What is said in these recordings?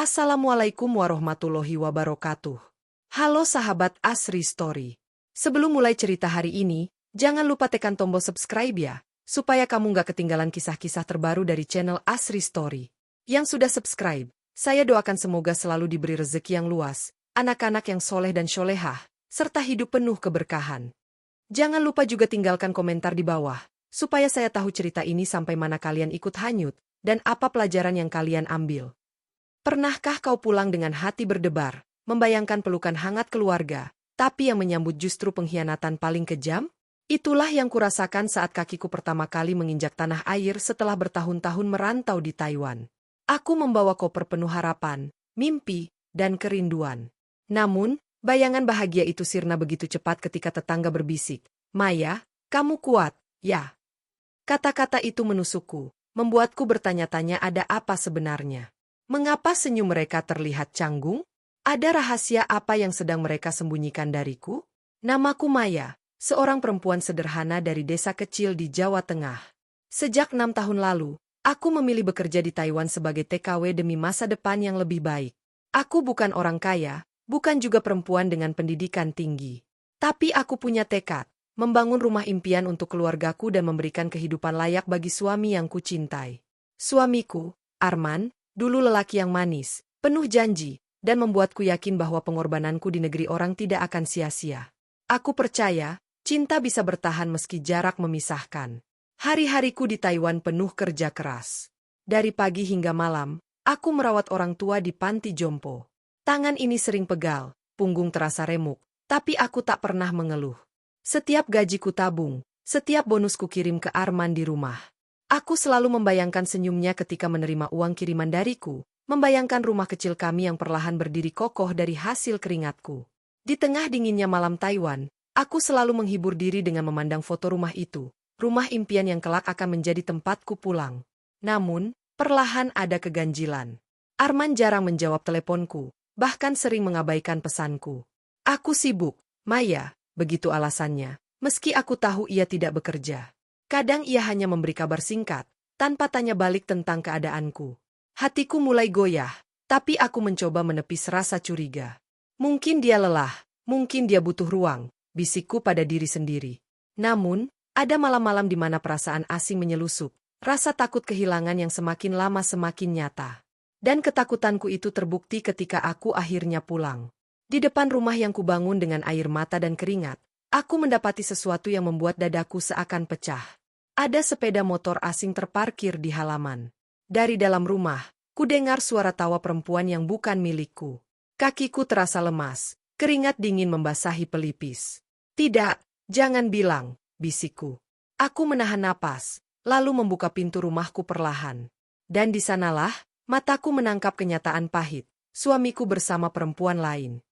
Assalamualaikum warahmatullahi wabarakatuh. Halo sahabat Asri Story. Sebelum mulai cerita hari ini, jangan lupa tekan tombol subscribe ya, supaya kamu nggak ketinggalan kisah-kisah terbaru dari channel Asri Story. Yang sudah subscribe, saya doakan semoga selalu diberi rezeki yang luas, anak-anak yang soleh dan sholehah, serta hidup penuh keberkahan. Jangan lupa juga tinggalkan komentar di bawah, supaya saya tahu cerita ini sampai mana kalian ikut hanyut, dan apa pelajaran yang kalian ambil. Pernahkah kau pulang dengan hati berdebar, membayangkan pelukan hangat keluarga, tapi yang menyambut justru pengkhianatan paling kejam? Itulah yang kurasakan saat kakiku pertama kali menginjak tanah air setelah bertahun-tahun merantau di Taiwan. Aku membawa koper penuh harapan, mimpi, dan kerinduan. Namun, bayangan bahagia itu sirna begitu cepat ketika tetangga berbisik, "Maya, kamu kuat, ya?" Kata-kata itu menusukku, membuatku bertanya-tanya ada apa sebenarnya. Mengapa senyum mereka terlihat canggung? Ada rahasia apa yang sedang mereka sembunyikan dariku? Namaku Maya, seorang perempuan sederhana dari desa kecil di Jawa Tengah. Sejak 6 tahun lalu, aku memilih bekerja di Taiwan sebagai TKW demi masa depan yang lebih baik. Aku bukan orang kaya, bukan juga perempuan dengan pendidikan tinggi. Tapi aku punya tekad, membangun rumah impian untuk keluargaku dan memberikan kehidupan layak bagi suami yang kucintai. Suamiku, Arman, dulu lelaki yang manis, penuh janji, dan membuatku yakin bahwa pengorbananku di negeri orang tidak akan sia-sia. Aku percaya, cinta bisa bertahan meski jarak memisahkan. Hari-hariku di Taiwan penuh kerja keras. Dari pagi hingga malam, aku merawat orang tua di panti jompo. Tangan ini sering pegal, punggung terasa remuk, tapi aku tak pernah mengeluh. Setiap gajiku tabung, setiap bonusku kirim ke Arman di rumah. Aku selalu membayangkan senyumnya ketika menerima uang kiriman dariku, membayangkan rumah kecil kami yang perlahan berdiri kokoh dari hasil keringatku. Di tengah dinginnya malam Taiwan, aku selalu menghibur diri dengan memandang foto rumah itu, rumah impian yang kelak akan menjadi tempatku pulang. Namun, perlahan ada keganjilan. Arman jarang menjawab teleponku, bahkan sering mengabaikan pesanku. "Aku sibuk, Maya," begitu alasannya, meski aku tahu ia tidak bekerja. Kadang ia hanya memberi kabar singkat, tanpa tanya balik tentang keadaanku. Hatiku mulai goyah, tapi aku mencoba menepis rasa curiga. Mungkin dia lelah, mungkin dia butuh ruang, bisikku pada diri sendiri. Namun, ada malam-malam di mana perasaan asing menyelusup, rasa takut kehilangan yang semakin lama semakin nyata. Dan ketakutanku itu terbukti ketika aku akhirnya pulang. Di depan rumah yang kubangun dengan air mata dan keringat, aku mendapati sesuatu yang membuat dadaku seakan pecah. Ada sepeda motor asing terparkir di halaman. Dari dalam rumah, kudengar suara tawa perempuan yang bukan milikku. Kakiku terasa lemas, keringat dingin membasahi pelipis. "Tidak, jangan bilang," bisikku. Aku menahan napas, lalu membuka pintu rumahku perlahan. Dan di sanalah, mataku menangkap kenyataan pahit, suamiku bersama perempuan lain.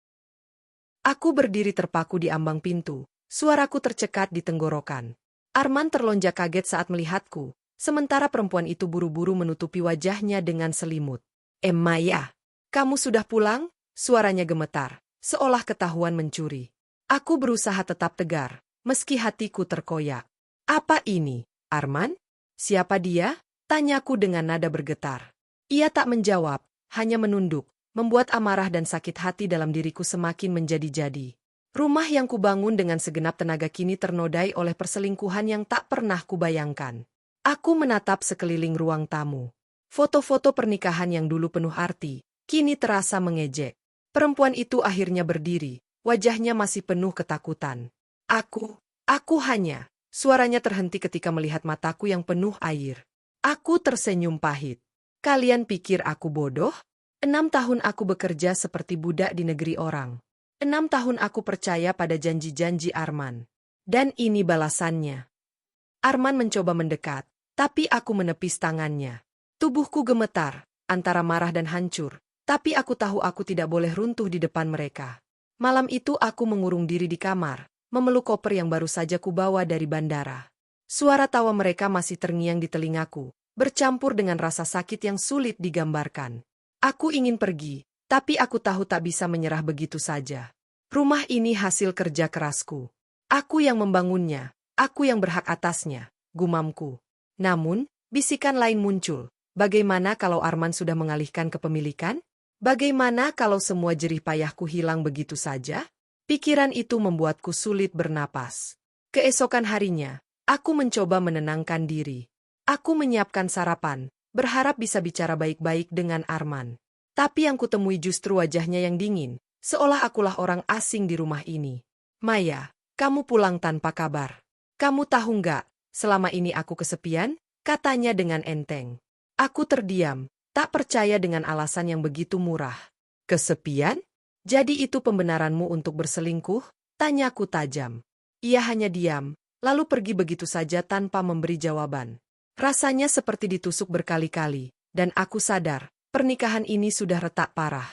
Aku berdiri terpaku di ambang pintu. Suaraku tercekat di tenggorokan. Arman terlonjak kaget saat melihatku, sementara perempuan itu buru-buru menutupi wajahnya dengan selimut. "Maya, kamu sudah pulang?" Suaranya gemetar, seolah ketahuan mencuri. Aku berusaha tetap tegar, meski hatiku terkoyak. "Apa ini, Arman? Siapa dia?" Tanyaku dengan nada bergetar. Ia tak menjawab, hanya menunduk, membuat amarah dan sakit hati dalam diriku semakin menjadi-jadi. Rumah yang kubangun dengan segenap tenaga kini ternodai oleh perselingkuhan yang tak pernah kubayangkan. Aku menatap sekeliling ruang tamu. Foto-foto pernikahan yang dulu penuh arti, kini terasa mengejek. Perempuan itu akhirnya berdiri, wajahnya masih penuh ketakutan. Aku hanya, suaranya terhenti ketika melihat mataku yang penuh air. Aku tersenyum pahit. "Kalian pikir aku bodoh? 6 tahun aku bekerja seperti budak di negeri orang. 6 tahun aku percaya pada janji-janji Arman. Dan ini balasannya." Arman mencoba mendekat, tapi aku menepis tangannya. Tubuhku gemetar, antara marah dan hancur, tapi aku tahu aku tidak boleh runtuh di depan mereka. Malam itu aku mengurung diri di kamar, memeluk koper yang baru saja kubawa dari bandara. Suara tawa mereka masih terngiang di telingaku, bercampur dengan rasa sakit yang sulit digambarkan. Aku ingin pergi, tapi aku tahu tak bisa menyerah begitu saja. Rumah ini hasil kerja kerasku. Aku yang membangunnya, aku yang berhak atasnya, gumamku. Namun, bisikan lain muncul. Bagaimana kalau Arman sudah mengalihkan kepemilikan? Bagaimana kalau semua jerih payahku hilang begitu saja? Pikiran itu membuatku sulit bernapas. Keesokan harinya, aku mencoba menenangkan diri. Aku menyiapkan sarapan, berharap bisa bicara baik-baik dengan Arman. Tapi yang kutemui justru wajahnya yang dingin, seolah akulah orang asing di rumah ini. Maya, kamu pulang tanpa kabar. Kamu tahu nggak, selama ini aku kesepian? Katanya dengan enteng. Aku terdiam, tak percaya dengan alasan yang begitu murah. Kesepian? Jadi itu pembenaranmu untuk berselingkuh? Tanyaku tajam. Ia hanya diam, lalu pergi begitu saja tanpa memberi jawaban. Rasanya seperti ditusuk berkali-kali, dan aku sadar, pernikahan ini sudah retak parah.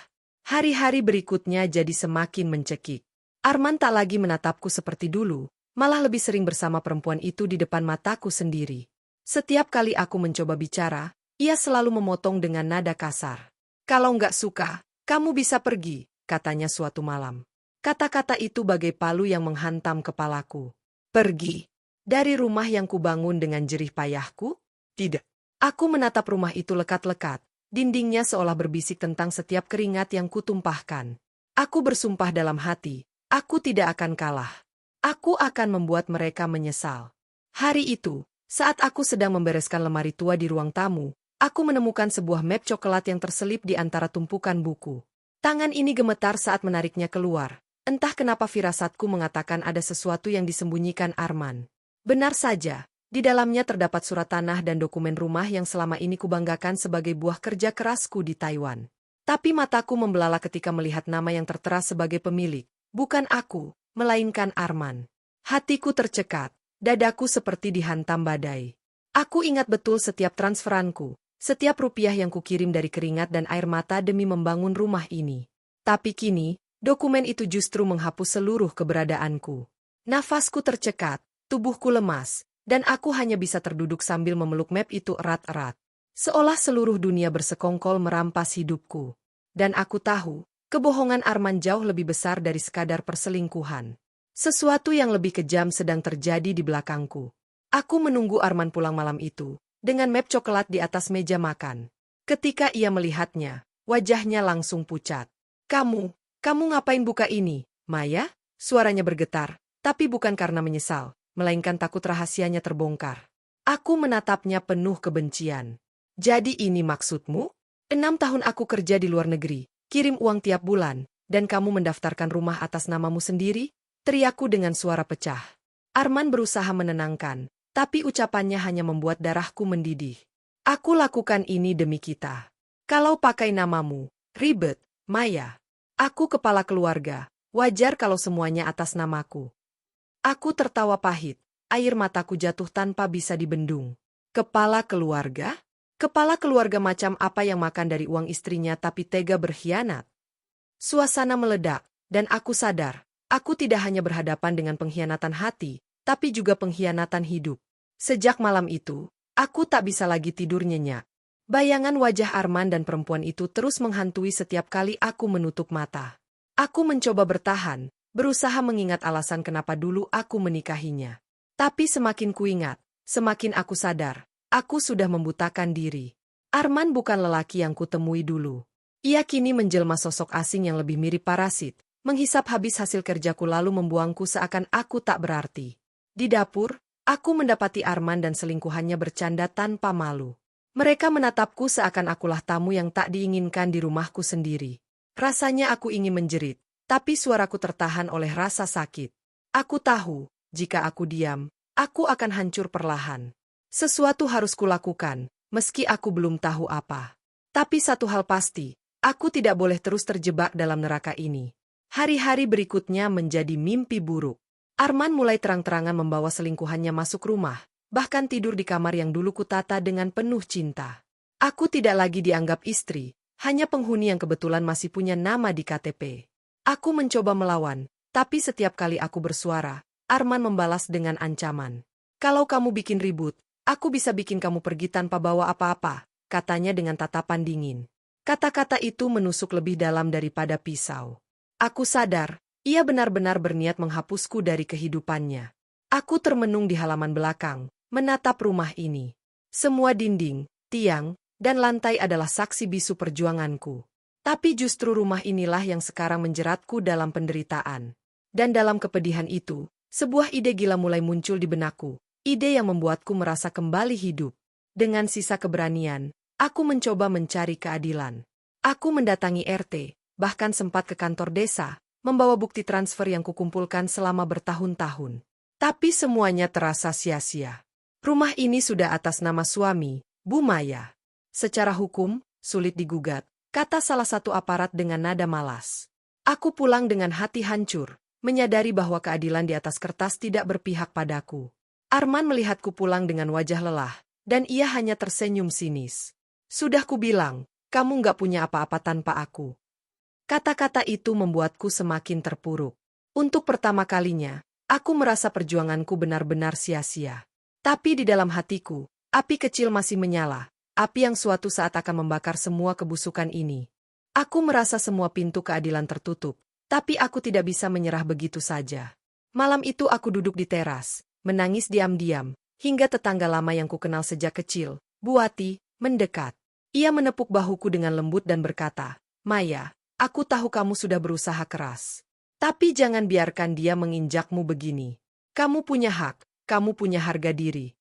Hari-hari berikutnya jadi semakin mencekik. Arman tak lagi menatapku seperti dulu, malah lebih sering bersama perempuan itu di depan mataku sendiri. Setiap kali aku mencoba bicara, ia selalu memotong dengan nada kasar. Kalau nggak suka, kamu bisa pergi, katanya suatu malam. Kata-kata itu bagai palu yang menghantam kepalaku. Pergi? Dari rumah yang kubangun dengan jerih payahku? Tidak. Aku menatap rumah itu lekat-lekat, dindingnya seolah berbisik tentang setiap keringat yang kutumpahkan. Aku bersumpah dalam hati, aku tidak akan kalah. Aku akan membuat mereka menyesal. Hari itu, saat aku sedang membereskan lemari tua di ruang tamu, aku menemukan sebuah map coklat yang terselip di antara tumpukan buku. Tangan ini gemetar saat menariknya keluar. Entah kenapa firasatku mengatakan ada sesuatu yang disembunyikan Arman. Benar saja, di dalamnya terdapat surat tanah dan dokumen rumah yang selama ini kubanggakan sebagai buah kerja kerasku di Taiwan. Tapi mataku membelalak ketika melihat nama yang tertera sebagai pemilik. Bukan aku, melainkan Arman. Hatiku tercekat, dadaku seperti dihantam badai. Aku ingat betul setiap transferanku, setiap rupiah yang kukirim dari keringat dan air mata demi membangun rumah ini. Tapi kini, dokumen itu justru menghapus seluruh keberadaanku. Nafasku tercekat, tubuhku lemas, dan aku hanya bisa terduduk sambil memeluk map itu erat-erat. Seolah seluruh dunia bersekongkol merampas hidupku. Dan aku tahu, kebohongan Arman jauh lebih besar dari sekadar perselingkuhan. Sesuatu yang lebih kejam sedang terjadi di belakangku. Aku menunggu Arman pulang malam itu, dengan map coklat di atas meja makan. Ketika ia melihatnya, wajahnya langsung pucat. Kamu ngapain buka ini, Maya? Suaranya bergetar, tapi bukan karena menyesal, melainkan takut rahasianya terbongkar. Aku menatapnya penuh kebencian. Jadi ini maksudmu? 6 tahun aku kerja di luar negeri, kirim uang tiap bulan, dan kamu mendaftarkan rumah atas namamu sendiri? Teriakku dengan suara pecah. Arman berusaha menenangkan, tapi ucapannya hanya membuat darahku mendidih. Aku lakukan ini demi kita. Kalau pakai namamu, ribet, Maya. Aku kepala keluarga, wajar kalau semuanya atas namaku. Aku tertawa pahit, air mataku jatuh tanpa bisa dibendung. Kepala keluarga? Kepala keluarga macam apa yang makan dari uang istrinya tapi tega berkhianat? Suasana meledak, dan aku sadar, aku tidak hanya berhadapan dengan pengkhianatan hati, tapi juga pengkhianatan hidup. Sejak malam itu, aku tak bisa lagi tidur nyenyak. Bayangan wajah Arman dan perempuan itu terus menghantui setiap kali aku menutup mata. Aku mencoba bertahan, berusaha mengingat alasan kenapa dulu aku menikahinya. Tapi semakin kuingat, semakin aku sadar, aku sudah membutakan diri. Arman bukan lelaki yang kutemui dulu. Ia kini menjelma sosok asing yang lebih mirip parasit, menghisap habis hasil kerjaku lalu membuangku seakan aku tak berarti. Di dapur, aku mendapati Arman dan selingkuhannya bercanda tanpa malu. Mereka menatapku seakan akulah tamu yang tak diinginkan di rumahku sendiri. Rasanya aku ingin menjerit, tapi suaraku tertahan oleh rasa sakit. Aku tahu, jika aku diam, aku akan hancur perlahan. Sesuatu harus kulakukan, meski aku belum tahu apa. Tapi satu hal pasti, aku tidak boleh terus terjebak dalam neraka ini. Hari-hari berikutnya menjadi mimpi buruk. Arman mulai terang-terangan membawa selingkuhannya masuk rumah. Bahkan tidur di kamar yang dulu kutata dengan penuh cinta. Aku tidak lagi dianggap istri, hanya penghuni yang kebetulan masih punya nama di KTP. Aku mencoba melawan, tapi setiap kali aku bersuara, Arman membalas dengan ancaman. Kalau kamu bikin ribut, aku bisa bikin kamu pergi tanpa bawa apa-apa, katanya dengan tatapan dingin. Kata-kata itu menusuk lebih dalam daripada pisau. Aku sadar, ia benar-benar berniat menghapusku dari kehidupannya. Aku termenung di halaman belakang, menatap rumah ini. Semua dinding, tiang, dan lantai adalah saksi bisu perjuanganku. Tapi justru rumah inilah yang sekarang menjeratku dalam penderitaan. Dan dalam kepedihan itu, sebuah ide gila mulai muncul di benakku, ide yang membuatku merasa kembali hidup. Dengan sisa keberanian, aku mencoba mencari keadilan. Aku mendatangi RT, bahkan sempat ke kantor desa, membawa bukti transfer yang kukumpulkan selama bertahun-tahun. Tapi semuanya terasa sia-sia. Rumah ini sudah atas nama suami, Bu Maya. Secara hukum, sulit digugat, kata salah satu aparat dengan nada malas. Aku pulang dengan hati hancur, menyadari bahwa keadilan di atas kertas tidak berpihak padaku. Arman melihatku pulang dengan wajah lelah, dan ia hanya tersenyum sinis. Sudah kubilang, kamu nggak punya apa-apa tanpa aku. Kata-kata itu membuatku semakin terpuruk. Untuk pertama kalinya, aku merasa perjuanganku benar-benar sia-sia. Tapi di dalam hatiku, api kecil masih menyala, api yang suatu saat akan membakar semua kebusukan ini. Aku merasa semua pintu keadilan tertutup, tapi aku tidak bisa menyerah begitu saja. Malam itu aku duduk di teras, menangis diam-diam, hingga tetangga lama yang kukenal sejak kecil, Buati, mendekat. Ia menepuk bahuku dengan lembut dan berkata, "Maya, aku tahu kamu sudah berusaha keras. Tapi jangan biarkan dia menginjakmu begini. Kamu punya hak, kamu punya harga diri."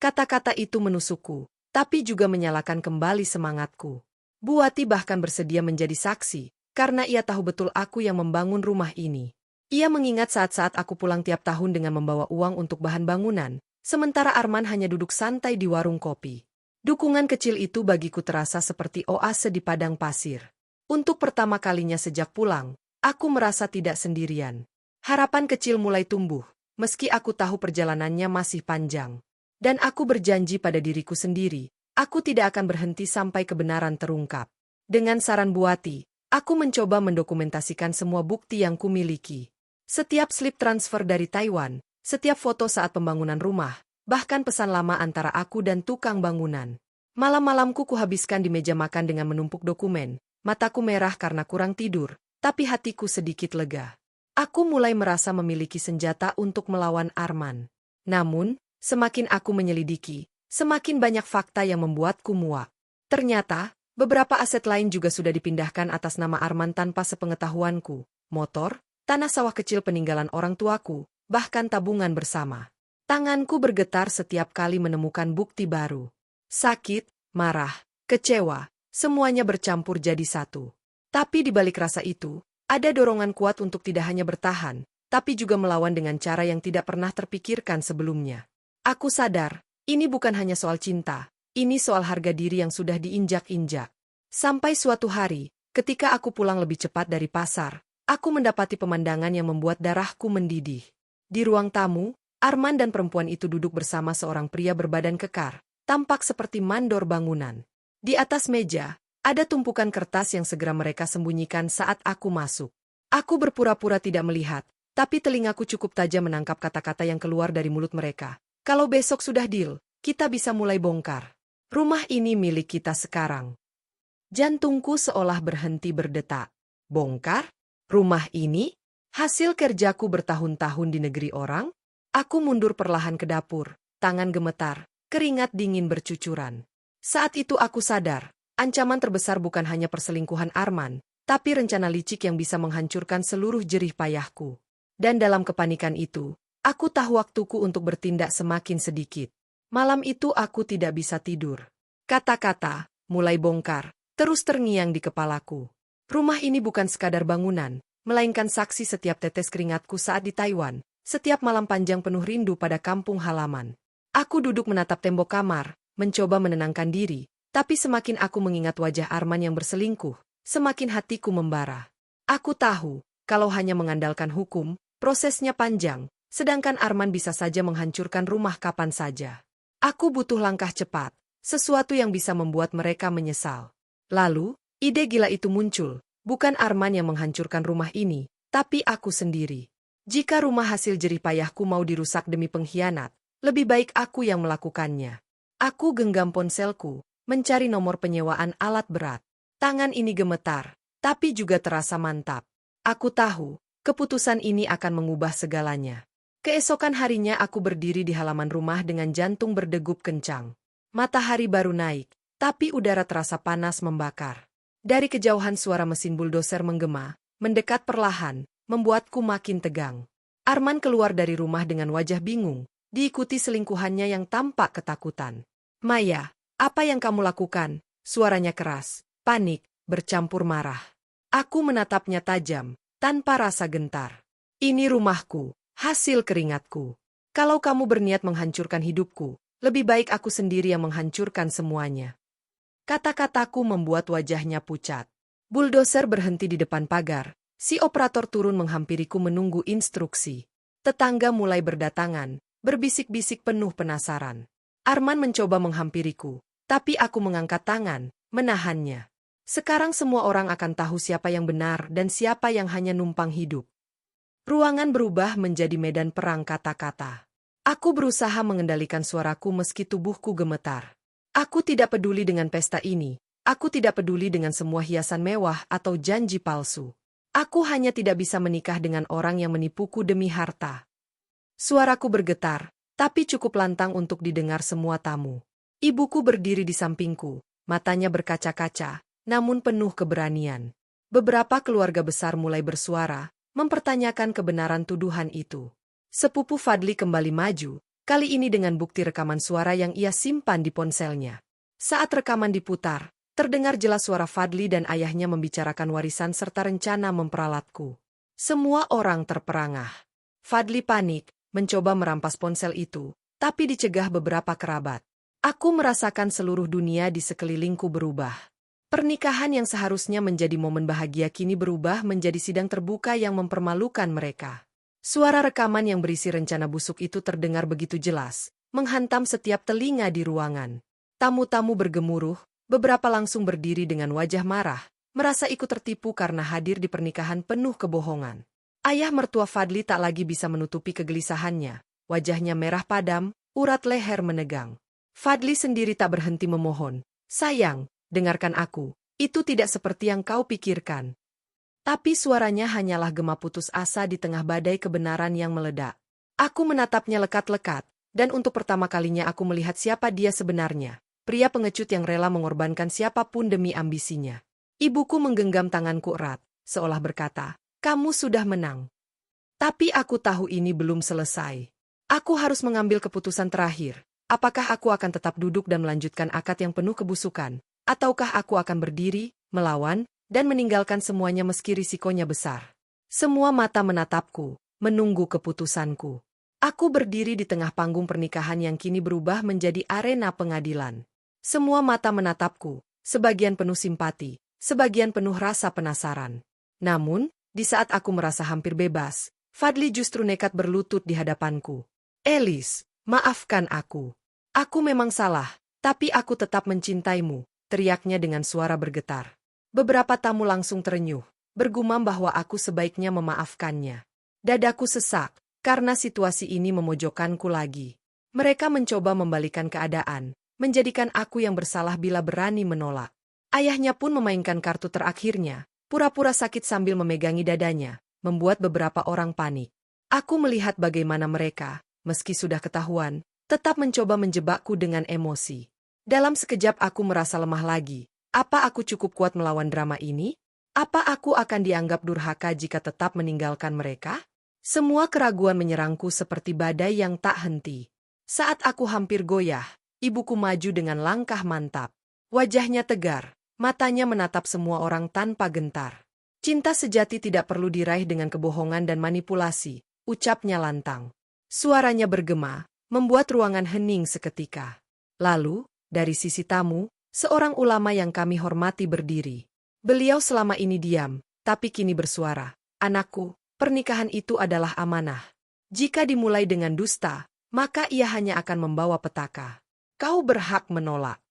Kata-kata itu menusukku, tapi juga menyalakan kembali semangatku. Buati bahkan bersedia menjadi saksi, karena ia tahu betul aku yang membangun rumah ini. Ia mengingat saat-saat aku pulang tiap tahun dengan membawa uang untuk bahan bangunan, sementara Arman hanya duduk santai di warung kopi. Dukungan kecil itu bagiku terasa seperti oase di padang pasir. Untuk pertama kalinya sejak pulang, aku merasa tidak sendirian. Harapan kecil mulai tumbuh, meski aku tahu perjalanannya masih panjang. Dan aku berjanji pada diriku sendiri, aku tidak akan berhenti sampai kebenaran terungkap. Dengan saran Buati, aku mencoba mendokumentasikan semua bukti yang kumiliki. Setiap slip transfer dari Taiwan, setiap foto saat pembangunan rumah, bahkan pesan lama antara aku dan tukang bangunan. Malam-malamku kuhabiskan di meja makan dengan menumpuk dokumen, mataku merah karena kurang tidur, tapi hatiku sedikit lega. Aku mulai merasa memiliki senjata untuk melawan Arman. Namun, semakin aku menyelidiki, semakin banyak fakta yang membuatku muak. Ternyata, beberapa aset lain juga sudah dipindahkan atas nama Arman tanpa sepengetahuanku. Motor, tanah sawah kecil peninggalan orang tuaku, bahkan tabungan bersama. Tanganku bergetar setiap kali menemukan bukti baru. Sakit, marah, kecewa, semuanya bercampur jadi satu. Tapi di balik rasa itu, ada dorongan kuat untuk tidak hanya bertahan, tapi juga melawan dengan cara yang tidak pernah terpikirkan sebelumnya. Aku sadar, ini bukan hanya soal cinta, ini soal harga diri yang sudah diinjak-injak. Sampai suatu hari, ketika aku pulang lebih cepat dari pasar, aku mendapati pemandangan yang membuat darahku mendidih. Di ruang tamu, Arman dan perempuan itu duduk bersama seorang pria berbadan kekar, tampak seperti mandor bangunan. Di atas meja, ada tumpukan kertas yang segera mereka sembunyikan saat aku masuk. Aku berpura-pura tidak melihat, tapi telingaku cukup tajam menangkap kata-kata yang keluar dari mulut mereka. Kalau besok sudah deal, kita bisa mulai bongkar. Rumah ini milik kita sekarang. Jantungku seolah berhenti berdetak. Bongkar? Rumah ini? Hasil kerjaku bertahun-tahun di negeri orang? Aku mundur perlahan ke dapur, tangan gemetar, keringat dingin bercucuran. Saat itu aku sadar, ancaman terbesar bukan hanya perselingkuhan Arman, tapi rencana licik yang bisa menghancurkan seluruh jerih payahku. Dan dalam kepanikan itu, aku tahu waktuku untuk bertindak semakin sedikit. Malam itu aku tidak bisa tidur. Kata-kata, mulai bongkar, terus terngiang di kepalaku. Rumah ini bukan sekadar bangunan, melainkan saksi setiap tetes keringatku saat di Taiwan, setiap malam panjang penuh rindu pada kampung halaman. Aku duduk menatap tembok kamar, mencoba menenangkan diri, tapi semakin aku mengingat wajah Arman yang berselingkuh, semakin hatiku membara. Aku tahu, kalau hanya mengandalkan hukum, prosesnya panjang, sedangkan Arman bisa saja menghancurkan rumah kapan saja. Aku butuh langkah cepat, sesuatu yang bisa membuat mereka menyesal. Lalu, ide gila itu muncul, bukan Arman yang menghancurkan rumah ini, tapi aku sendiri. Jika rumah hasil jerih payahku mau dirusak demi pengkhianat, lebih baik aku yang melakukannya. Aku genggam ponselku, mencari nomor penyewaan alat berat. Tangan ini gemetar, tapi juga terasa mantap. Aku tahu, keputusan ini akan mengubah segalanya. Keesokan harinya aku berdiri di halaman rumah dengan jantung berdegup kencang. Matahari baru naik, tapi udara terasa panas membakar. Dari kejauhan suara mesin buldoser menggema, mendekat perlahan, membuatku makin tegang. Arman keluar dari rumah dengan wajah bingung, diikuti selingkuhannya yang tampak ketakutan. "Maya, apa yang kamu lakukan?" Suaranya keras, panik, bercampur marah. Aku menatapnya tajam, tanpa rasa gentar. "Ini rumahku, hasil keringatku. Kalau kamu berniat menghancurkan hidupku, lebih baik aku sendiri yang menghancurkan semuanya." Kata-kataku membuat wajahnya pucat. Buldoser berhenti di depan pagar. Si operator turun menghampiriku menunggu instruksi. Tetangga mulai berdatangan, berbisik-bisik penuh penasaran. Arman mencoba menghampiriku, tapi aku mengangkat tangan, menahannya. Sekarang semua orang akan tahu siapa yang benar dan siapa yang hanya numpang hidup. Ruangan berubah menjadi medan perang kata-kata. Aku berusaha mengendalikan suaraku meski tubuhku gemetar. Aku tidak peduli dengan pesta ini. Aku tidak peduli dengan semua hiasan mewah atau janji palsu. Aku hanya tidak bisa menikah dengan orang yang menipuku demi harta. Suaraku bergetar, tapi cukup lantang untuk didengar semua tamu. Ibuku berdiri di sampingku, matanya berkaca-kaca, namun penuh keberanian. Beberapa keluarga besar mulai bersuara, mempertanyakan kebenaran tuduhan itu. Sepupu Fadli kembali maju, kali ini dengan bukti rekaman suara yang ia simpan di ponselnya. Saat rekaman diputar, terdengar jelas suara Fadli dan ayahnya membicarakan warisan serta rencana memperalatku. Semua orang terperangah. Fadli panik, mencoba merampas ponsel itu, tapi dicegah beberapa kerabat. Aku merasakan seluruh dunia di sekelilingku berubah. Pernikahan yang seharusnya menjadi momen bahagia kini berubah menjadi sidang terbuka yang mempermalukan mereka. Suara rekaman yang berisi rencana busuk itu terdengar begitu jelas, menghantam setiap telinga di ruangan. Tamu-tamu bergemuruh, beberapa langsung berdiri dengan wajah marah, merasa ikut tertipu karena hadir di pernikahan penuh kebohongan. Ayah mertua Fadli tak lagi bisa menutupi kegelisahannya, wajahnya merah padam, urat leher menegang. Fadli sendiri tak berhenti memohon, "Sayang, dengarkan aku, itu tidak seperti yang kau pikirkan." Tapi suaranya hanyalah gema putus asa di tengah badai kebenaran yang meledak. Aku menatapnya lekat-lekat, dan untuk pertama kalinya aku melihat siapa dia sebenarnya. Pria pengecut yang rela mengorbankan siapapun demi ambisinya. Ibuku menggenggam tanganku erat, seolah berkata, "Kamu sudah menang." Tapi aku tahu ini belum selesai. Aku harus mengambil keputusan terakhir. Apakah aku akan tetap duduk dan melanjutkan akad yang penuh kebusukan? Ataukah aku akan berdiri, melawan, dan meninggalkan semuanya meski risikonya besar? Semua mata menatapku, menunggu keputusanku. Aku berdiri di tengah panggung pernikahan yang kini berubah menjadi arena pengadilan. Semua mata menatapku, sebagian penuh simpati, sebagian penuh rasa penasaran. Namun, di saat aku merasa hampir bebas, Fadli justru nekat berlutut di hadapanku. "Elis, maafkan aku. Aku memang salah, tapi aku tetap mencintaimu," teriaknya dengan suara bergetar. Beberapa tamu langsung terenyuh, bergumam bahwa aku sebaiknya memaafkannya. Dadaku sesak, karena situasi ini memojokkanku lagi. Mereka mencoba membalikan keadaan, menjadikan aku yang bersalah bila berani menolak. Ayahnya pun memainkan kartu terakhirnya, pura-pura sakit sambil memegangi dadanya, membuat beberapa orang panik. Aku melihat bagaimana mereka, meski sudah ketahuan, tetap mencoba menjebakku dengan emosi. Dalam sekejap aku merasa lemah lagi. Apa aku cukup kuat melawan drama ini? Apa aku akan dianggap durhaka jika tetap meninggalkan mereka? Semua keraguan menyerangku seperti badai yang tak henti. Saat aku hampir goyah, ibuku maju dengan langkah mantap. Wajahnya tegar, matanya menatap semua orang tanpa gentar. "Cinta sejati tidak perlu diraih dengan kebohongan dan manipulasi," ucapnya lantang. Suaranya bergema, membuat ruangan hening seketika. Lalu, dari sisi tamu, seorang ulama yang kami hormati berdiri. Beliau selama ini diam, tapi kini bersuara, "Anakku, pernikahan itu adalah amanah. Jika dimulai dengan dusta, maka ia hanya akan membawa petaka. Kau berhak menolak."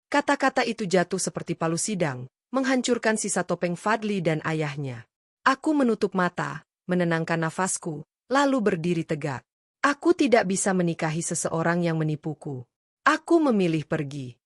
Kata-kata itu jatuh seperti palu sidang, menghancurkan sisa topeng Fadli dan ayahnya. Aku menutup mata, menenangkan nafasku, lalu berdiri tegak. Aku tidak bisa menikahi seseorang yang menipuku. Aku memilih pergi.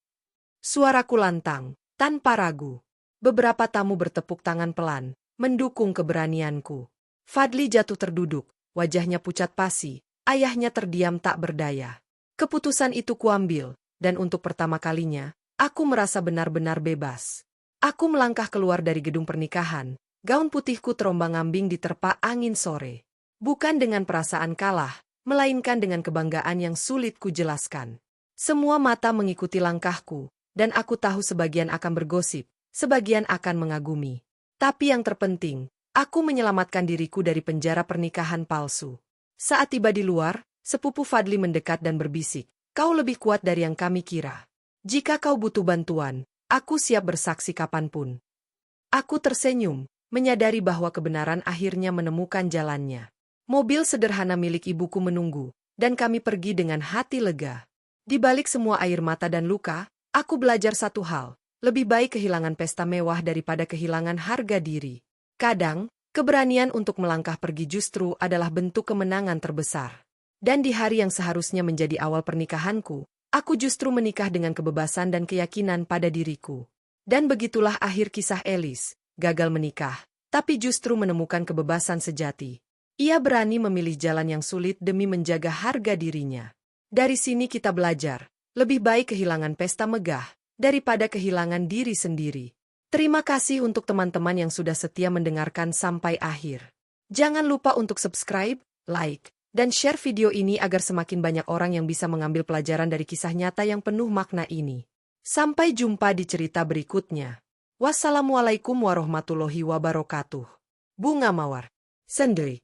Suaraku lantang, tanpa ragu. Beberapa tamu bertepuk tangan pelan, mendukung keberanianku. Fadli jatuh terduduk, wajahnya pucat pasi, ayahnya terdiam tak berdaya. Keputusan itu kuambil, dan untuk pertama kalinya, aku merasa benar-benar bebas. Aku melangkah keluar dari gedung pernikahan, gaun putihku terombang-ambing diterpa angin sore. Bukan dengan perasaan kalah, melainkan dengan kebanggaan yang sulit kujelaskan. Semua mata mengikuti langkahku, dan aku tahu sebagian akan bergosip, sebagian akan mengagumi. Tapi yang terpenting, aku menyelamatkan diriku dari penjara pernikahan palsu. Saat tiba di luar, sepupu Fadli mendekat dan berbisik, "Kau lebih kuat dari yang kami kira. Jika kau butuh bantuan, aku siap bersaksi kapanpun." Aku tersenyum, menyadari bahwa kebenaran akhirnya menemukan jalannya. Mobil sederhana milik ibuku menunggu, dan kami pergi dengan hati lega. Di balik semua air mata dan luka, aku belajar satu hal, lebih baik kehilangan pesta mewah daripada kehilangan harga diri. Kadang, keberanian untuk melangkah pergi justru adalah bentuk kemenangan terbesar. Dan di hari yang seharusnya menjadi awal pernikahanku, aku justru menikah dengan kebebasan dan keyakinan pada diriku. Dan begitulah akhir kisah Elis, gagal menikah, tapi justru menemukan kebebasan sejati. Ia berani memilih jalan yang sulit demi menjaga harga dirinya. Dari sini kita belajar, lebih baik kehilangan pesta megah, daripada kehilangan diri sendiri. Terima kasih untuk teman-teman yang sudah setia mendengarkan sampai akhir. Jangan lupa untuk subscribe, like, dan share video ini agar semakin banyak orang yang bisa mengambil pelajaran dari kisah nyata yang penuh makna ini. Sampai jumpa di cerita berikutnya. Wassalamualaikum warahmatullahi wabarakatuh. Bunga Mawar. Sendiri.